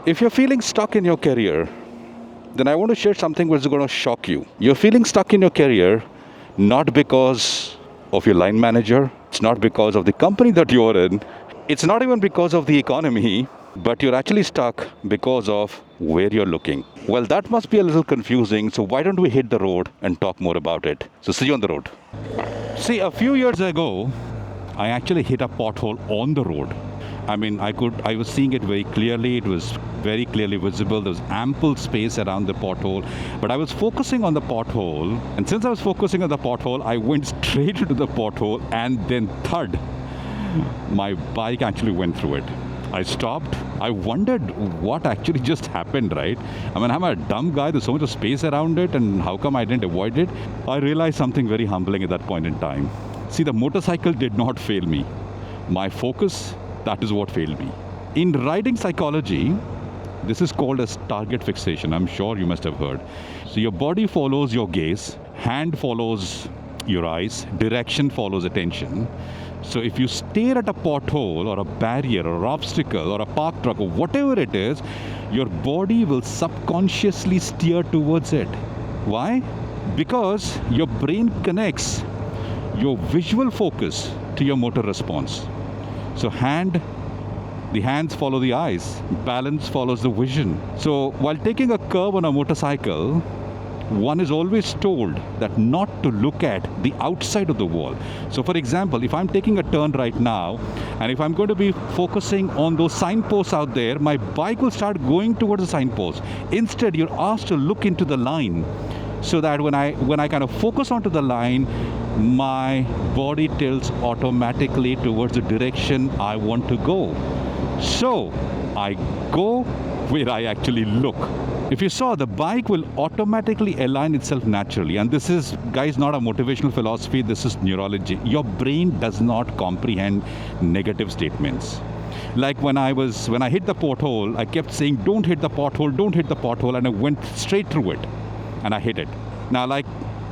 If you're feeling stuck in your career, then I want to share something which is going to shock you. You're feeling stuck in your career not because of your line manager, it's not because of the company that you're in, it's not even because of the economy, but you're actually stuck because of where you're looking. Well, that must be a little confusing, so why don't we hit the road and talk more about it? So, see you on the road. See, a few years ago, I actually hit a pothole on the road. I was seeing it very clearly. It was very clearly visible. There was ample space around the pothole. But I was focusing on the pothole. And since I was focusing on the pothole, I went straight into the pothole and then thud. My bike actually went through it. I stopped. I wondered what actually just happened, right? I'm a dumb guy. There's so much space around it, and how come I didn't avoid it? I realized something very humbling at that point in time. See, the motorcycle did not fail me. My focus, that is what failed me. In riding psychology, this is called as target fixation. I'm sure you must have heard. So your body follows your gaze, hand follows your eyes, direction follows attention. So if you stare at a pothole or a barrier or obstacle or a parked truck or whatever it is, your body will subconsciously steer towards it. Why? Because your brain connects your visual focus to your motor response. So the hands follow the eyes, balance follows the vision. So while taking a curve on a motorcycle, one is always told that not to look at the outside of the wall. So for example, if I'm taking a turn right now, and if I'm going to be focusing on those signposts out there, my bike will start going towards the signpost. Instead, you're asked to look into the line, so that when I kind of focus onto the line, my body tilts automatically towards the direction I want to go. So I go where I actually look. If you saw, the bike will automatically align itself naturally. And this is, guys, not a motivational philosophy, this is neurology. Your brain does not comprehend negative statements. Like when I hit the pothole, I kept saying, don't hit the pothole, don't hit the pothole, and I went straight through it. And I hit it. Now, like,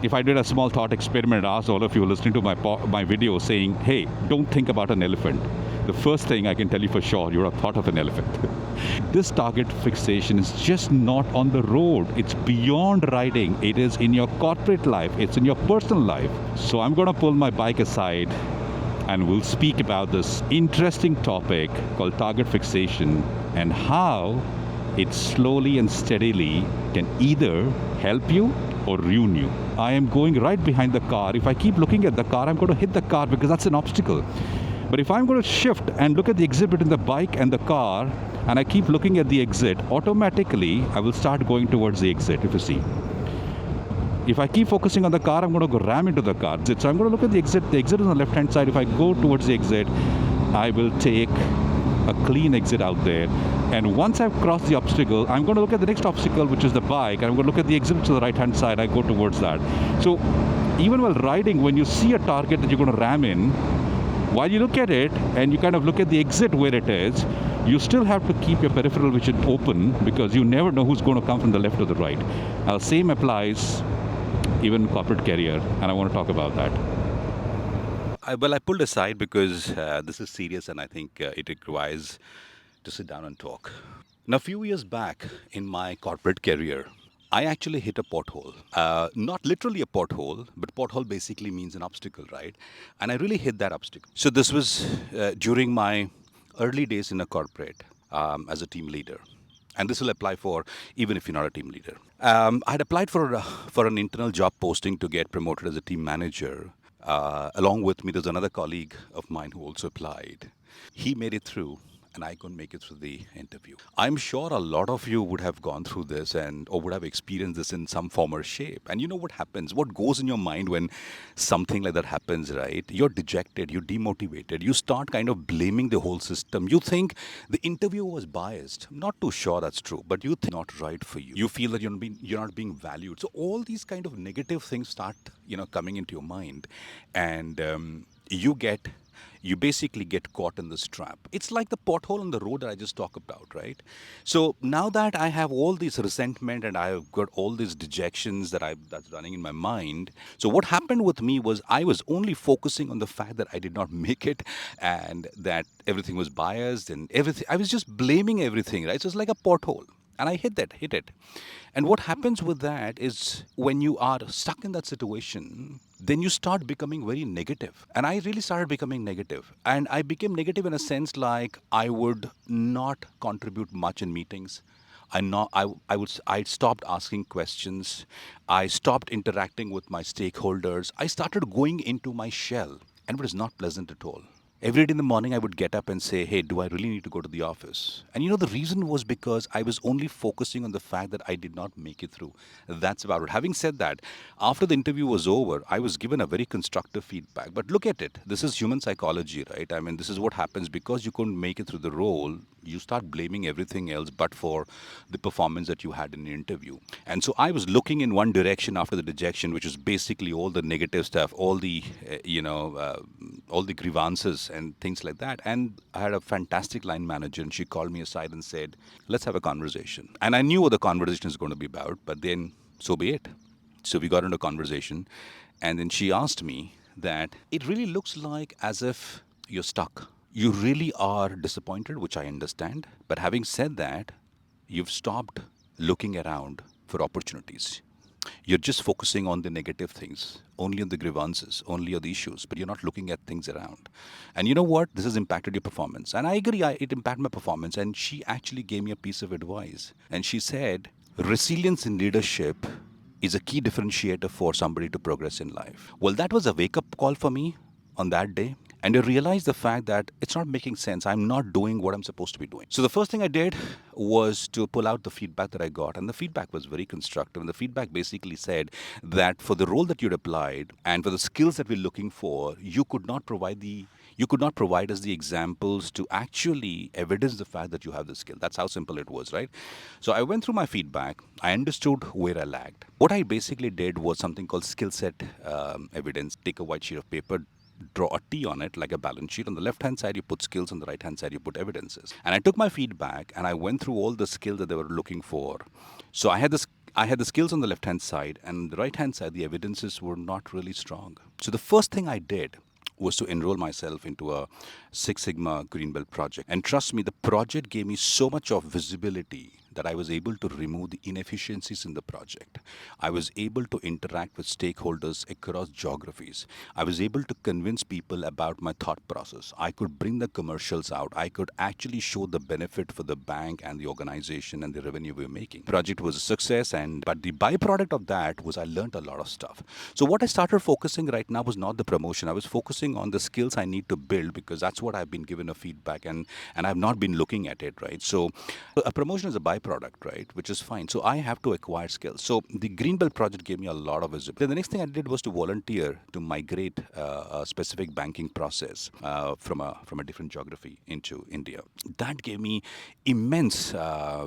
if I did a small thought experiment and asked all of you listening to my video saying, hey, don't think about an elephant, the first thing I can tell you for sure, you would have thought of an elephant. This target fixation is just not on the road. It's beyond riding. It is in your corporate life. It's in your personal life. So I'm going to pull my bike aside and we'll speak about this interesting topic called target fixation and how it slowly and steadily can either help you or ruin you. I am going right behind the car. If I keep looking at the car, I'm going to hit the car because that's an obstacle. But if I'm going to shift and look at the exit between the bike and the car, and I keep looking at the exit, automatically I will start going towards the exit, if you see. If I keep focusing on the car, I'm going to go ram into the car. So I'm going to look at the exit. The exit is on the left-hand side. If I go towards the exit, I will take a clean exit out there. And once I've crossed the obstacle, I'm going to look at the next obstacle, which is the bike, and I'm going to look at the exit to the right-hand side. I go towards that. So even while riding, when you see a target that you're going to ram in, while you look at it and you kind of look at the exit where it is, you still have to keep your peripheral vision open because you never know who's going to come from the left or the right. Same applies even in corporate career, and I want to talk about that. I pulled aside because this is serious and I think it requires to sit down and talk. Now, a few years back in my corporate career, I actually hit a pothole. Not literally a pothole, but pothole basically means an obstacle, right? And I really hit that obstacle. So this was during my early days in a corporate as a team leader. And this will apply for even if you're not a team leader. I had applied for an internal job posting to get promoted as a team manager. Along with me, there's another colleague of mine who also applied. He made it through, and I couldn't make it through the interview. I'm sure a lot of you would have gone through this or would have experienced this in some form or shape. And you know what happens? What goes in your mind when something like that happens, right? You're dejected, you're demotivated, you start kind of blaming the whole system. You think the interview was biased. I'm not too sure that's true, but you think not right for you. You feel that you're not being valued. So all these kind of negative things start, coming into your mind, and you get you basically get caught in this trap. It's like the pothole on the road that I just talked about, right? So now that I have all this resentment and I've got all these dejections that's running in my mind. So what happened with me was I was only focusing on the fact that I did not make it and that everything was biased and everything. I was just blaming everything, right? So it's like a pothole. And I hit it. And what happens with that is when you are stuck in that situation, then you start becoming very negative. And I really started becoming negative. And I became negative in a sense like I would not contribute much in meetings. I stopped asking questions. I stopped interacting with my stakeholders. I started going into my shell, and it was not pleasant at all. Every day in the morning, I would get up and say, hey, do I really need to go to the office? And the reason was because I was only focusing on the fact that I did not make it through. That's about it. Having said that, after the interview was over, I was given a very constructive feedback. But look at it. This is human psychology, right? I mean, this is what happens because you couldn't make it through the role. You start blaming everything else but for the performance that you had in the interview. And so I was looking in one direction after the dejection, which was basically all the negative stuff, all the grievances and things like that. And I had a fantastic line manager, and she called me aside and said, let's have a conversation. And I knew what the conversation is going to be about, but then so be it. So we got into a conversation, and then she asked me that it really looks like as if you're stuck. You really are disappointed, which I understand. But having said that, you've stopped looking around for opportunities. You're just focusing on the negative things, only on the grievances, only on the issues, but you're not looking at things around. And you know what? This has impacted your performance. And I agree, it impacted my performance. And she actually gave me a piece of advice. And she said, resilience in leadership is a key differentiator for somebody to progress in life. Well, that was a wake up call for me on that day. And I realized the fact that it's not making sense. I'm not doing what I'm supposed to be doing. So the first thing I did was to pull out the feedback that I got. And the feedback was very constructive. And the feedback basically said that for the role that you'd applied and for the skills that we're looking for, you could not provide us the examples to actually evidence the fact that you have the skill. That's how simple it was, right? So I went through my feedback. I understood where I lagged. What I basically did was something called skill set evidence. Take a white sheet of paper, draw a T on it like a balance sheet. On the left hand side, you put skills. On the right hand side, you put evidences. And I took my feedback and I went through all the skills that they were looking for. So I had the skills on the left hand side, and the right hand side, the evidences were not really strong. So the first thing I did was to enroll myself into a Six Sigma Green Belt project. And trust me, the project gave me so much of visibility that I was able to remove the inefficiencies in the project. I was able to interact with stakeholders across geographies. I was able to convince people about my thought process. I could bring the commercials out. I could actually show the benefit for the bank and the organization and the revenue we were making. The project was a success, and but the byproduct of that was I learned a lot of stuff. So what I started focusing right now was not the promotion. I was focusing on the skills I need to build because that's what I've been given a feedback, and I've not been looking at it, right? So a promotion is a byproduct, right? Which is fine. So I have to acquire skills. So the Greenbelt project gave me a lot of visibility. Then the next thing I did was to volunteer to migrate a specific banking process from a different geography into India. That gave me immense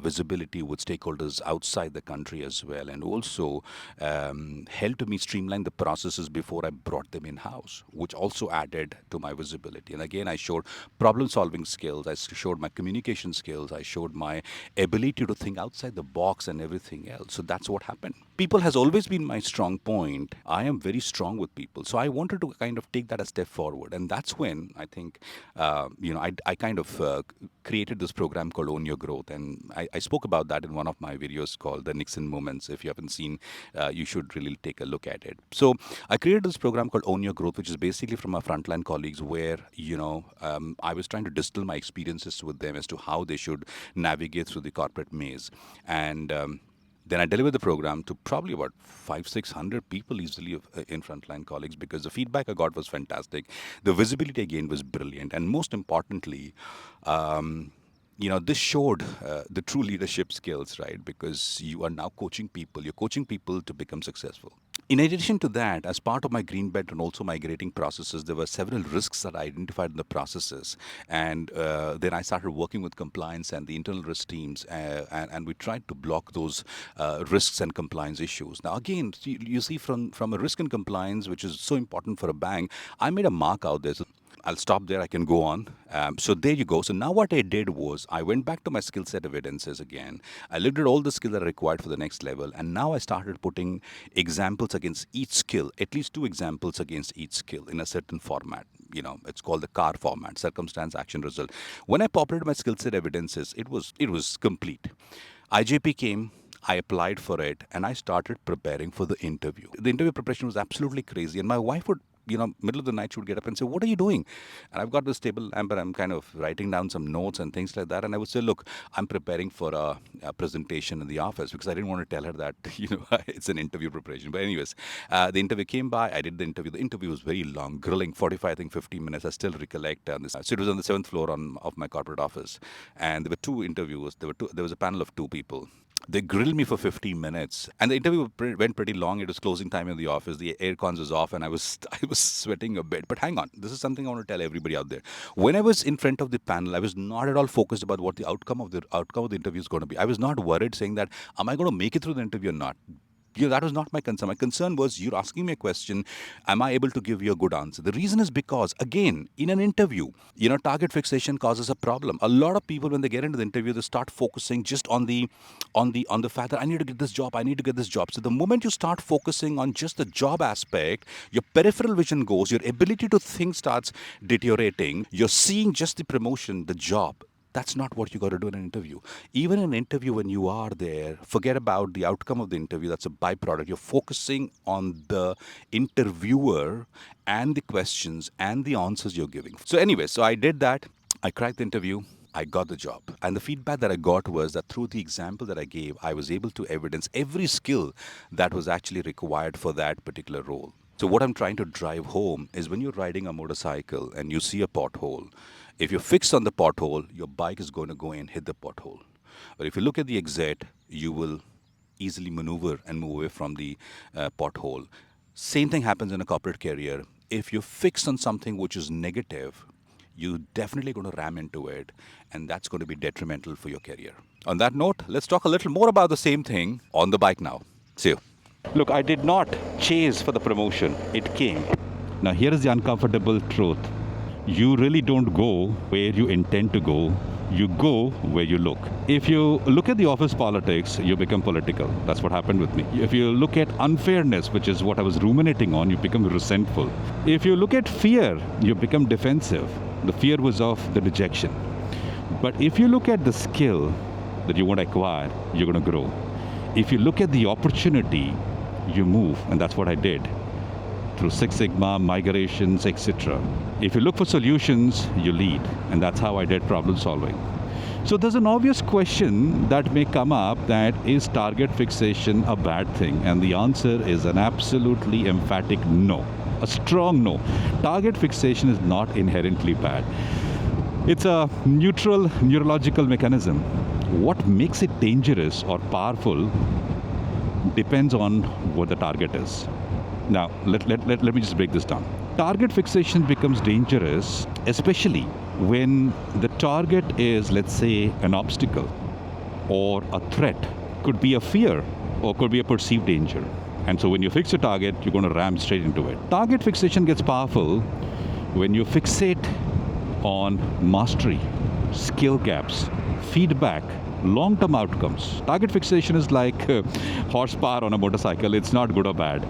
visibility with stakeholders outside the country as well, and also helped me streamline the processes before I brought them in house, which also added to my visibility. And again, I showed problem solving skills, I showed my communication skills, I showed my ability to think outside the box and everything else. So that's what happened. People has always been my strong point. I am very strong with people. So I wanted to kind of take that a step forward. And that's when I think, I kind of created this program called Own Your Growth. And I spoke about that in one of my videos called The Nixon Moments. If you haven't seen, you should really take a look at it. So I created this program called Own Your Growth, which is basically from my frontline colleagues where, I was trying to distill my experiences with them as to how they should navigate through the corporate maze. And then I delivered the program to probably about 600 people easily in frontline colleagues because the feedback I got was fantastic. The visibility again was brilliant. And most importantly, this showed the true leadership skills, right? Because you are now coaching people. You're coaching people to become successful. In addition to that, as part of my green belt and also migrating processes, there were several risks that I identified in the processes. And then I started working with compliance and the internal risk teams, and we tried to block those risks and compliance issues. Now, again, you see from a risk and compliance, which is so important for a bank, I made a mark out there. So I'll stop there. I can go on. So there you go. So now what I did was I went back to my skill set evidences again. I looked at all the skills that are required for the next level, and now I started putting examples against each skill, at least two examples against each skill in a certain format. It's called the CAR format: circumstance, action, result. When I populated my skill set evidences, it was complete. IJP came. I applied for it and I started preparing for the interview. The interview preparation was absolutely crazy. And my wife would, middle of the night, she would get up and say, "What are you doing?" And I've got this table, Amber, I'm kind of writing down some notes and things like that. And I would say, "Look, I'm preparing for a presentation in the office," because I didn't want to tell her that, it's an interview preparation. But, anyways, the interview came by. I did the interview. The interview was very long, grilling, 45, I think 50 minutes. I still recollect. So it was on the seventh floor of my corporate office. And there were two interviewers. There was a panel of two people. They grilled me for 15 minutes, and the interview went pretty long. It was closing time in the office. The air cons was off, and I was sweating a bit. But hang on, this is something I want to tell everybody out there. When I was in front of the panel, I was not at all focused about what the outcome of the interview is going to be. I was not worried, saying that, am I going to make it through the interview or not? That was not my concern. My concern was, you're asking me a question. Am I able to give you a good answer? The reason is because, again, in an interview, target fixation causes a problem. A lot of people, when they get into the interview, they start focusing just on the fact that I need to get this job. I need to get this job. So the moment you start focusing on just the job aspect, your peripheral vision goes. Your ability to think starts deteriorating. You're seeing just the promotion, the job. That's not what you got to do in an interview. Even in an interview, when you are there, forget about the outcome of the interview. That's a byproduct. You're focusing on the interviewer and the questions and the answers you're giving. So anyway, so I did that. I cracked the interview. I got the job. And the feedback that I got was that through the example that I gave, I was able to evidence every skill that was actually required for that particular role. So what I'm trying to drive home is, when you're riding a motorcycle and you see a pothole, if you're fixed on the pothole, your bike is going to go and hit the pothole. But if you look at the exit, you will easily maneuver and move away from the pothole. Same thing happens in a corporate career. If you're fixed on something which is negative, you're definitely going to ram into it, and that's going to be detrimental for your career. On that note, let's talk a little more about the same thing on the bike now. See you. Look, I did not chase for the promotion. It came. Now, here is the uncomfortable truth. You really don't go where you intend to go. You go where you look. If you look at the office politics, you become political. That's what happened with me. If you look at unfairness, which is what I was ruminating on, you become resentful. If you look at fear, you become defensive. The fear was of the rejection. But if you look at the skill that you want to acquire, you're going to grow. If you look at the opportunity, you move, and that's what I did through Six Sigma, migrations, etc. If you look for solutions, you lead, and that's how I did problem solving. So there's an obvious question that may come up, that is target fixation a bad thing? And the answer is an absolutely emphatic no, a strong no. Target fixation is not inherently bad. It's a neutral neurological mechanism. What makes it dangerous or powerful depends on what the target is. Now, let me just break this down. Target fixation becomes dangerous, especially when the target is, let's say, an obstacle or a threat. Could be a fear or could be a perceived danger. And so when you fix a target, you're going to ram straight into it. Target fixation gets powerful when you fixate on mastery, skill gaps, feedback, long-term outcomes. Target fixation is like horsepower on a motorcycle. It's not good or bad.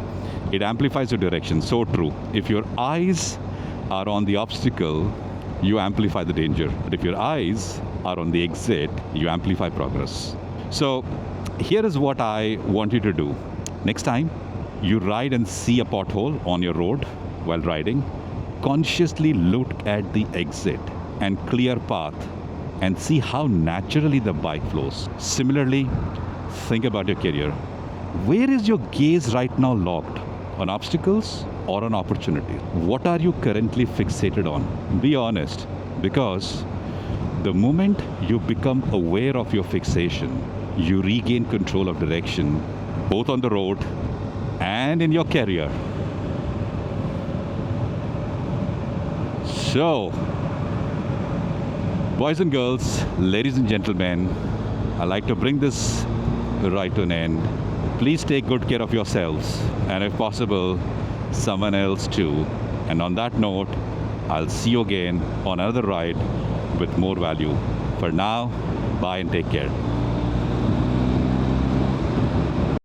It amplifies your direction. So true. If your eyes are on the obstacle, you amplify the danger. But if your eyes are on the exit, you amplify progress. So here is what I want you to do. Next time you ride and see a pothole on your road while riding, consciously look at the exit and clear path and see how naturally the bike flows. Similarly, think about your career. Where is your gaze right now locked? On obstacles or on opportunity? What are you currently fixated on? Be honest, because the moment you become aware of your fixation, you regain control of direction, both on the road and in your career. So, boys and girls, ladies and gentlemen, I'd like to bring this right to an end. Please take good care of yourselves, and if possible, someone else too. And on that note, I'll see you again on another ride with more value. For now, bye and take care.